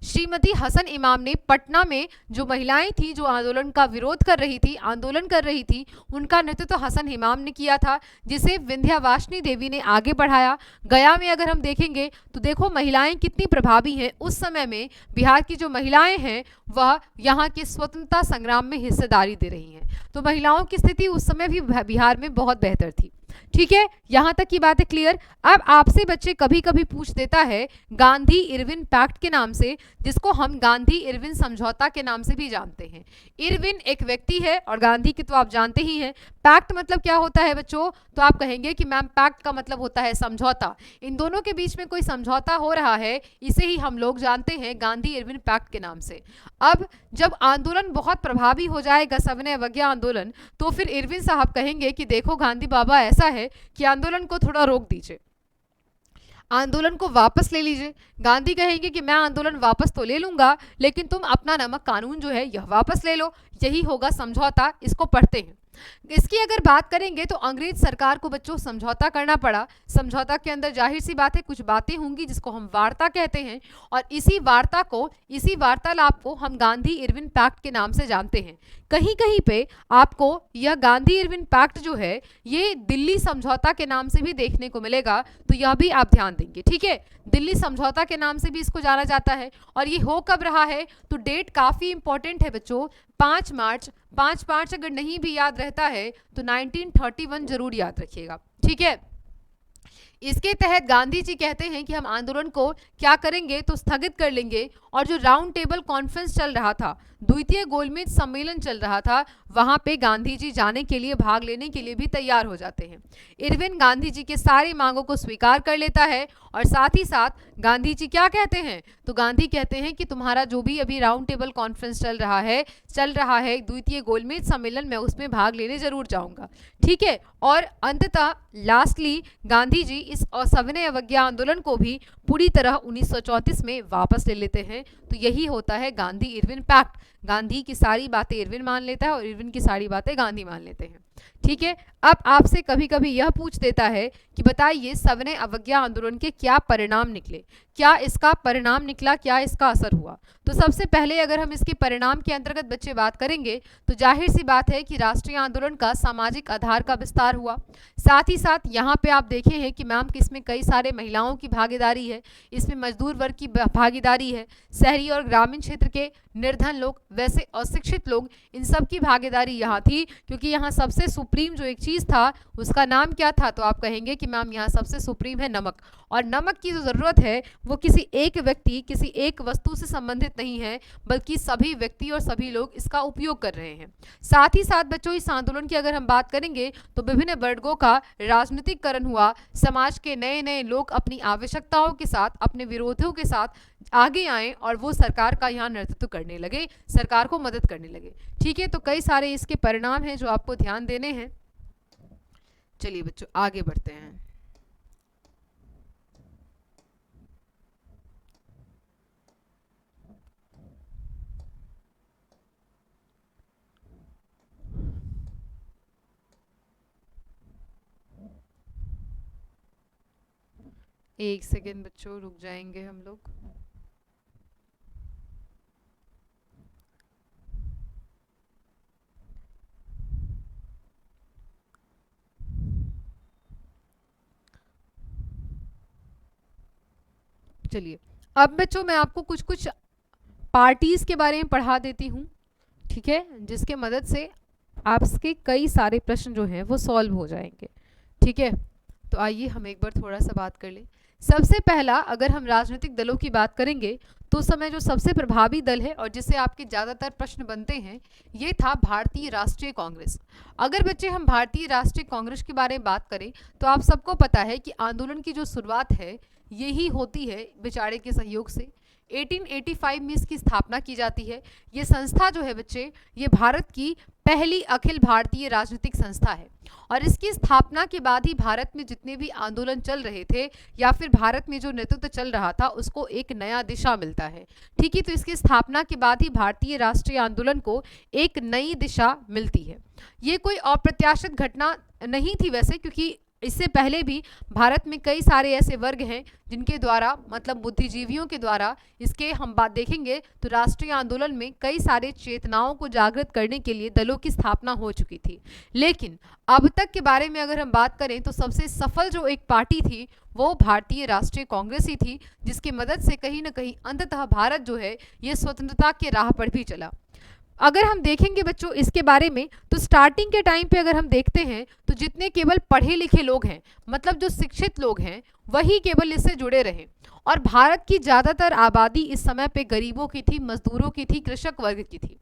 श्रीमती हसन इमाम ने पटना में जो महिलाएं थी जो आंदोलन का विरोध कर रही थी, आंदोलन कर रही थी, उनका नेतृत्व हसन इमाम ने किया था, जिसे विंध्यावासिनी देवी ने आगे बढ़ाया। गया में अगर हम देखेंगे तो देखो महिलाएं कितनी प्रभावी हैं। उस समय में बिहार की जो महिलाएं हैं वह यहाँ के स्वतंत्रता संग्राम में हिस्सेदारी दे रही हैं, तो महिलाओं की स्थिति उस समय भी बिहार में बहुत बेहतर थी। ठीक है, यहां तक की बात है क्लियर। अब आपसे बच्चे कभी कभी पूछ देता है गांधी इरविन पैक्ट के नाम से, जिसको हम गांधी इरविन समझौता के नाम से भी जानते हैं। इरविन एक व्यक्ति है और गांधी की तो आप जानते ही हैं। पैक्ट मतलब क्या होता है बच्चों, तो आप कहेंगे कि मैम पैक्ट का मतलब होता है समझौता। इन दोनों के बीच में कोई समझौता हो रहा है, इसे ही हम लोग जानते हैं गांधी इरविन पैक्ट के नाम से। अब जब आंदोलन बहुत प्रभावी हो जाएगा सविनय अवज्ञा आंदोलन, तो फिर इरविन साहब कहेंगे कि देखो गांधी बाबा ऐसा है कि आंदोलन को थोड़ा रोक दीजिए, आंदोलन को वापस ले लीजिए। गांधी कहेंगे कि मैं आंदोलन वापस तो ले लूंगा, लेकिन तुम अपना नमक कानून जो है यह वापस ले लो, यही होगा समझौता। इसको पढ़ते हैं। इसकी अगर बात करेंगे तो अंग्रेज सरकार को बच्चों समझौता करना पड़ा। समझौता के अंदर जाहिर सी बात है कुछ बातें होंगी जिसको हम वार्ता कहते हैं, और इसी वार्ता को, इसी वार्तालाप को हम गांधी इरविन पैक्ट के नाम से जानते हैं। कहीं कहीं पे आपको यह गांधी इरविन पैक्ट जो है ये दिल्ली समझौता के नाम से भी देखने को मिलेगा, तो यह भी आप ध्यान देंगे। ठीक है, दिल्ली समझौता के नाम से भी इसको जाना जाता है। और ये हो कब रहा है, तो डेट काफी इंपॉर्टेंट है बच्चों, 5 मार्च। 5 मार्च अगर नहीं भी याद रहता है तो 1931 जरूर याद रखिएगा। ठीक है, इसके तहत गांधी जी कहते हैं कि हम आंदोलन को क्या करेंगे, तो स्थगित कर लेंगे। और जो राउंड टेबल कॉन्फ्रेंस चल रहा था, द्वितीय गोलमेज सम्मेलन चल रहा था, वहां पे गांधी जी जाने के लिए, भाग लेने के लिए भी तैयार हो जाते हैं। इरविन गांधी जी के सारी मांगों को स्वीकार कर लेता है, और साथ ही साथ गांधी जी क्या कहते हैं, तो गांधी कहते हैं कि तुम्हारा जो भी अभी राउंड टेबल कॉन्फ्रेंस चल रहा है द्वितीय गोलमेज सम्मेलन, मैं उसमें भाग लेने जरूर जाऊंगा। ठीक है, और अंततः लास्टली गांधी जी इस सविनय अवज्ञा आंदोलन को भी पूरी तरह 1934 में वापस ले लेते हैं। तो यही होता है गांधी इरविन पैक्ट। गांधी की सारी बातें इरविन मान लेता है और इरविन की सारी बातें गांधी मान लेते हैं। ठीक है, अब आपसे कभी कभी यह पूछ देता है कि बताइए सविनय अवज्ञा आंदोलन के क्या परिणाम निकले, क्या इसका परिणाम निकला, क्या इसका असर हुआ। तो सबसे पहले अगर हम इसके परिणाम के अंतर्गत बच्चे बात करेंगे तो जाहिर सी बात है कि राष्ट्रीय आंदोलन का सामाजिक आधार का विस्तार हुआ। साथ ही साथ यहाँ पे आप देखे हैं कि मैम कि इसमें कई सारे महिलाओं की भागीदारी है, इसमें मजदूर वर्ग की भागीदारी है, शहरी और ग्रामीण क्षेत्र के निर्धन लोग, वैसे अशिक्षित लोग, इन सब की भागीदारी यहाँ थी। क्योंकि यहाँ सबसे सुप्रीम जो एक चीज़ था उसका नाम क्या था, तो आप कहेंगे कि मैम यहाँ सबसे सुप्रीम है नमक। और नमक की जो ज़रूरत है वो किसी एक व्यक्ति, किसी एक वस्तु से संबंधित नहीं है, बल्कि सभी व्यक्ति और सभी लोग इसका उपयोग कर रहे हैं। साथ ही साथ बच्चों इस आंदोलन की अगर हम बात करेंगे तो विभिन्न वर्गों का राजनीतिकरण हुआ। समाज के नए नए लोग अपनी आवश्यकताओं के साथ, अपने विरोधियों के साथ आगे आए और वो सरकार का यहाँ नेतृत्व करने लगे, सरकार को मदद करने लगे। ठीक है, तो कई सारे इसके परिणाम हैं जो आपको ध्यान देने हैं। चलिए बच्चों आगे बढ़ते हैं। एक सेकेंड बच्चों, रुक जाएंगे हम लोग। चलिए अब बच्चों मैं आपको कुछ कुछ पार्टीज के बारे में पढ़ा देती हूँ। ठीक है, जिसके मदद से आपके कई सारे प्रश्न जो हैं वो सॉल्व हो जाएंगे। ठीक है, तो आइए हम एक बार थोड़ा सा बात कर लें। सबसे पहला अगर हम राजनीतिक दलों की बात करेंगे तो उस समय जो सबसे प्रभावी दल है और जिससे आपके ज़्यादातर प्रश्न बनते हैं ये था भारतीय राष्ट्रीय कांग्रेस। अगर बच्चे हम भारतीय राष्ट्रीय कांग्रेस के बारे में बात करें तो आप सबको पता है कि आंदोलन की जो शुरुआत है यही होती है बिचारे के सहयोग से। 1885 में इसकी स्थापना की जाती है। ये संस्था जो है बच्चे ये भारत की पहली अखिल भारतीय राजनीतिक संस्था है और इसकी स्थापना के बाद ही भारत में जितने भी आंदोलन चल रहे थे या फिर भारत में जो नेतृत्व चल रहा था उसको एक नया दिशा मिलता है। ठीक है, तो इसकी स्थापना के बाद ही भारतीय राष्ट्रीय आंदोलन को एक नई दिशा मिलती है। ये कोई अप्रत्याशित घटना नहीं थी वैसे, क्योंकि इससे पहले भी भारत में कई सारे ऐसे वर्ग हैं जिनके द्वारा मतलब बुद्धिजीवियों के द्वारा इसके हम बात देखेंगे तो राष्ट्रीय आंदोलन में कई सारे चेतनाओं को जागृत करने के लिए दलों की स्थापना हो चुकी थी। लेकिन अब तक के बारे में अगर हम बात करें तो सबसे सफल जो एक पार्टी थी वो भारतीय राष्ट्रीय कांग्रेस ही थी, जिसकी मदद से कहीं ना कहीं अंततः भारत जो है ये स्वतंत्रता के राह पर भी चला। अगर हम देखेंगे बच्चों इसके बारे में तो स्टार्टिंग के टाइम पे अगर हम देखते हैं तो जितने केवल पढ़े लिखे लोग हैं मतलब जो शिक्षित लोग हैं वही केवल इससे जुड़े रहे और भारत की ज़्यादातर आबादी इस समय पे गरीबों की थी, मजदूरों की थी, कृषक वर्ग की थी,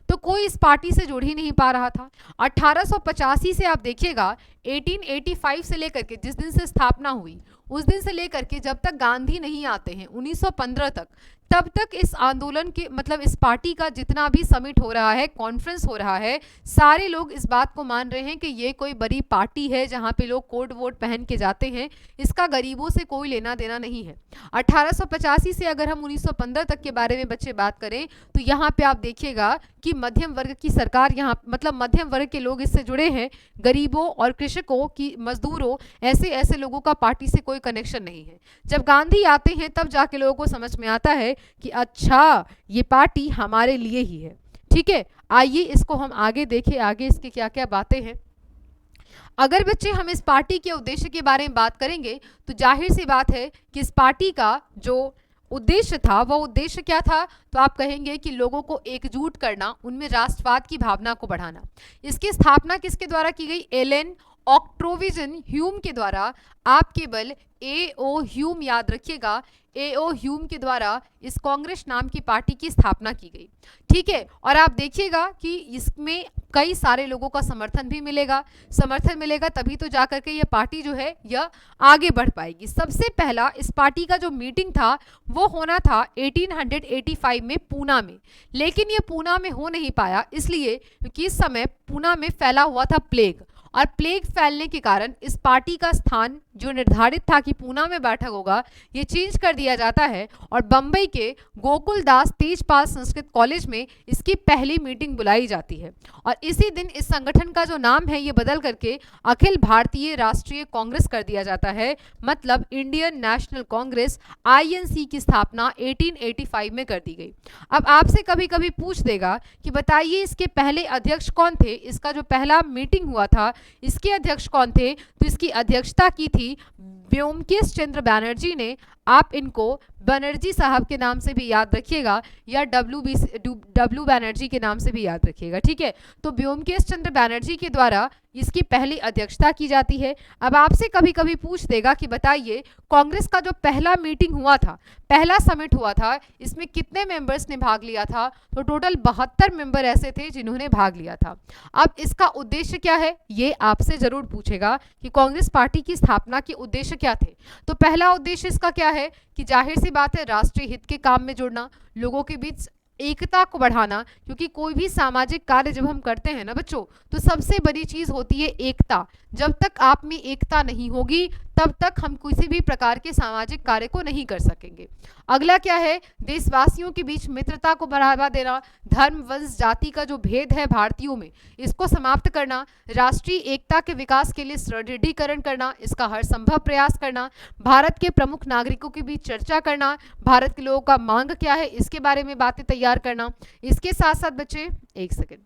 तो कोई इस पार्टी से जुड़ ही नहीं पा रहा था। 1885 से आप देखिएगा 1885 से लेकर के जिस दिन से स्थापना हुई उस दिन से लेकर के जब तक गांधी नहीं आते हैं 1915 तक, तब तक इस आंदोलन के मतलब इस पार्टी का जितना भी समिट हो रहा है, कॉन्फ्रेंस हो रहा है, सारे लोग इस बात को मान रहे हैं कि ये कोई बड़ी पार्टी है जहां पे लोग कोट वोट पहन के जाते हैं, इसका गरीबों से कोई लेना देना नहीं है। 1885 से अगर हम 1915 तक के बारे में बच्चे बात करें तो यहाँ पे आप देखिएगा कि मध्यम वर्ग की सरकार यहाँ मतलब मध्यम वर्ग के लोग इससे जुड़े हैं, गरीबों और कृषकों की मजदूरों ऐसे ऐसे लोगों का पार्टी से कोई कनेक्शन नहीं है। जब गांधी आते हैं तब जाके लोगों को समझ में आता है कि अच्छा ये पार्टी हमारे लिए ही है। ठीक है, आइए इसको हम आगे देखें, आगे इसके क्या क्या बातें हैं। अगर बच्चे हम इस पार्टी के उद्देश्य के बारे में बात करेंगे तो जाहिर सी बात है कि इस पार्टी का जो उद्देश्य था वो उद्देश्य क्या था, तो आप कहेंगे कि लोगों को एकजुट करना, उनमें राष्ट्रवाद की भावना को बढ़ाना। इसकी स्थापना किसके द्वारा की गई? एलन ऑक्ट्रोविजन ह्यूम के द्वारा। आप केवल A.O. ह्यूम याद रखिएगा, A.O. ह्यूम के द्वारा इस कांग्रेस नाम की पार्टी की स्थापना की गई। ठीक है, और आप देखिएगा कि इसमें कई सारे लोगों का समर्थन भी मिलेगा, समर्थन मिलेगा तभी तो जाकर के ये पार्टी जो है यह आगे बढ़ पाएगी। सबसे पहला इस पार्टी का जो मीटिंग था वो होना था 1885 में पूना में, लेकिन ये पूना में हो नहीं पाया इसलिए क्योंकि इस समय पूना में फैला हुआ था प्लेग, और प्लेग फैलने के कारण इस पार्टी का स्थान जो निर्धारित था कि पूना में बैठक होगा ये चेंज कर दिया जाता है और बम्बई के गोकुल दास तेजपाल संस्कृत कॉलेज में इसकी पहली मीटिंग बुलाई जाती है और इसी दिन इस संगठन का जो नाम है ये बदल करके अखिल भारतीय राष्ट्रीय कांग्रेस कर दिया जाता है, मतलब इंडियन नेशनल कांग्रेस INC की स्थापना 1885 में कर दी गई। अब आपसे कभी कभी पूछ देगा कि बताइए इसके पहले अध्यक्ष कौन थे, इसका जो पहला मीटिंग हुआ था इसके अध्यक्ष कौन थे, तो इसकी अध्यक्षता की थी व्योमकेश चंद्र बैनर्जी ने। आप इनको बनर्जी साहब के नाम से भी याद रखिएगा या डब्ल्यू बैनर्जी के नाम से भी याद रखिएगा। ठीक है, तो व्योमकेश चंद्र बैनर्जी के द्वारा इसकी पहली अध्यक्षता की जाती है। अब आपसे कभी कभी पूछ देगा कि बताइए कांग्रेस का जो पहला मीटिंग हुआ था, पहला समिट हुआ था, इसमें कितने मेंबर्स ने भाग लिया था, तो टोटल 72 मेंबर ऐसे थे जिन्होंने भाग लिया था। अब इसका उद्देश्य क्या है ये आपसे जरूर पूछेगा कि कांग्रेस पार्टी की स्थापना के उद्देश्य क्या थे। तो पहला उद्देश्य इसका क्या है कि जाहिर सी बात है राष्ट्रीय हित के काम में जुड़ना, लोगों के बीच एकता को बढ़ाना, क्योंकि कोई भी सामाजिक कार्य जब हम करते हैं ना बच्चों तो सबसे बड़ी चीज होती है एकता। जब तक आप में एकता नहीं होगी तब तक हम किसी भी प्रकार के सामाजिक कार्य को नहीं कर सकेंगे। अगला क्या है? देशवासियों के बीच मित्रता को बढ़ावा देना, धर्म वंश जाति का जो भेद है भारतीयों में इसको समाप्त करना, राष्ट्रीय एकता के विकास के लिए सुदृढ़ीकरण करना, इसका हर संभव प्रयास करना, भारत के प्रमुख नागरिकों के बीच चर्चा करना, भारत के लोगों का मांग क्या है इसके बारे में बातें तैयार करना। इसके साथ साथ बच्चे एक सेकेंड,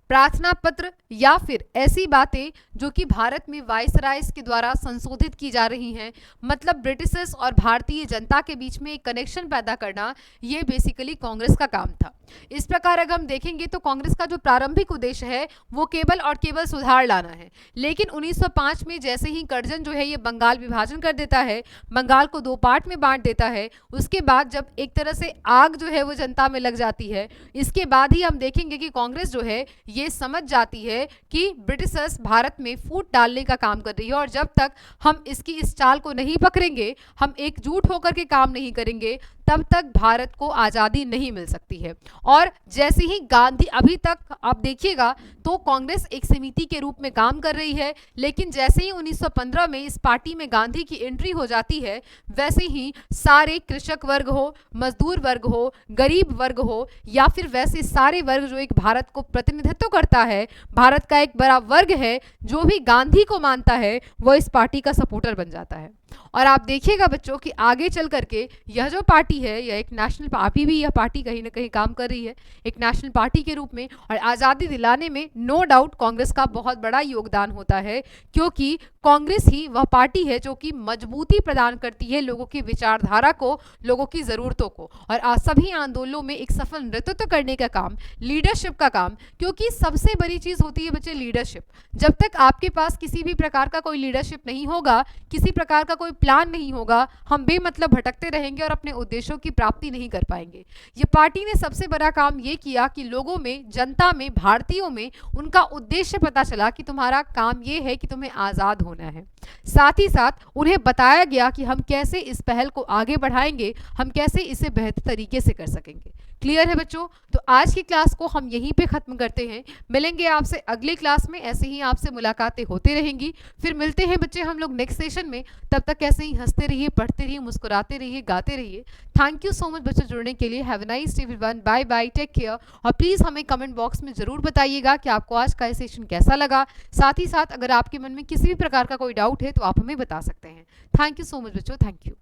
प्रार्थना पत्र या फिर ऐसी बातें जो कि भारत में वायसरायस के द्वारा संशोधित की जा रही हैं, मतलब ब्रिटिशर्स और भारतीय जनता के बीच में एक कनेक्शन पैदा करना, ये बेसिकली कांग्रेस का काम था। इस प्रकार अगर हम देखेंगे तो कांग्रेस का जो प्रारंभिक उद्देश्य है वो केवल और केवल सुधार लाना है। लेकिन 1905 में जैसे ही कर्जन जो है ये बंगाल विभाजन कर देता है, बंगाल को 2 पार्ट में बांट देता है, उसके बाद जब एक तरह से आग जो है वो जनता में लग जाती है, इसके बाद ही हम देखेंगे कि कांग्रेस जो है ये समझ जाती है कि ब्रिटिशर्स भारत में फूट डालने का काम कर रही है और जब तक हम इसकी इस चाल को नहीं पकड़ेंगे, हम एकजुट होकर के काम नहीं करेंगे, तब तक भारत को आज़ादी नहीं मिल सकती है। और जैसे ही गांधी, अभी तक आप देखिएगा तो कांग्रेस एक समिति के रूप में काम कर रही है, लेकिन जैसे ही 1915 में इस पार्टी में गांधी की एंट्री हो जाती है, वैसे ही सारे कृषक वर्ग हो, मजदूर वर्ग हो, गरीब वर्ग हो या फिर वैसे सारे वर्ग जो एक भारत को प्रतिनिधित्व करता है, भारत का एक बड़ा वर्ग है जो भी गांधी को मानता है, वो इस पार्टी का सपोर्टर बन जाता है। और आप देखिएगा बच्चों कि आगे चल करके यह जो पार्टी है यह एक नेशनल, अभी भी यह पार्टी कहीं ना कहीं काम कर रही है एक नेशनल पार्टी के रूप में, और आज़ादी दिलाने में नो डाउट कांग्रेस का बहुत बड़ा योगदान होता है, क्योंकि कांग्रेस ही वह पार्टी है जो कि मजबूती प्रदान करती है लोगों की विचारधारा को, लोगों की ज़रूरतों को, और सभी आंदोलनों में एक सफल नेतृत्व करने का काम, लीडरशिप का काम, क्योंकि सबसे बड़ी चीज़ होती है बच्चे लीडरशिप। जब तक आपके पास किसी भी प्रकार का कोई लीडरशिप नहीं होगा, किसी प्रकार का कोई प्लान नहीं होगा, हम बेमतलब भटकते रहेंगे और अपने उद्देश्यों की प्राप्ति नहीं कर पाएंगे। ये पार्टी ने सबसे बड़ा काम ये किया कि लोगों में, जनता में, भारतीयों में उनका उद्देश्य पता चला कि तुम्हारा काम ये है कि तुम्हें आज़ाद होना है। साथ ही साथ उन्हें बताया गया कि हम कैसे इस पहल को आगे बढ़ाएंगे, हम कैसे इसे बेहतर तरीके से कर सकेंगे। क्लियर है बच्चों? तो आज की क्लास को हम यहीं पे ख़त्म करते हैं। मिलेंगे आपसे अगले क्लास में, ऐसे ही आपसे मुलाकातें होती रहेंगी। फिर मिलते हैं बच्चे हम लोग नेक्स्ट सेशन में। तब तक ऐसे ही हंसते रहिए, पढ़ते रहिए, मुस्कुराते रहिए, गाते रहिए। थैंक यू सो मच बच्चों जुड़ने के लिए। Have a nice day everyone, bye bye, take care. और प्लीज़ हमें कमेंट बॉक्स में ज़रूर बताइएगा कि आपको आज का सेशन कैसा लगा। साथ ही साथ अगर आपके मन में किसी भी प्रकार का कोई डाउट है तो आप हमें बता सकते हैं। थैंक यू सो मच बच्चों, थैंक यू।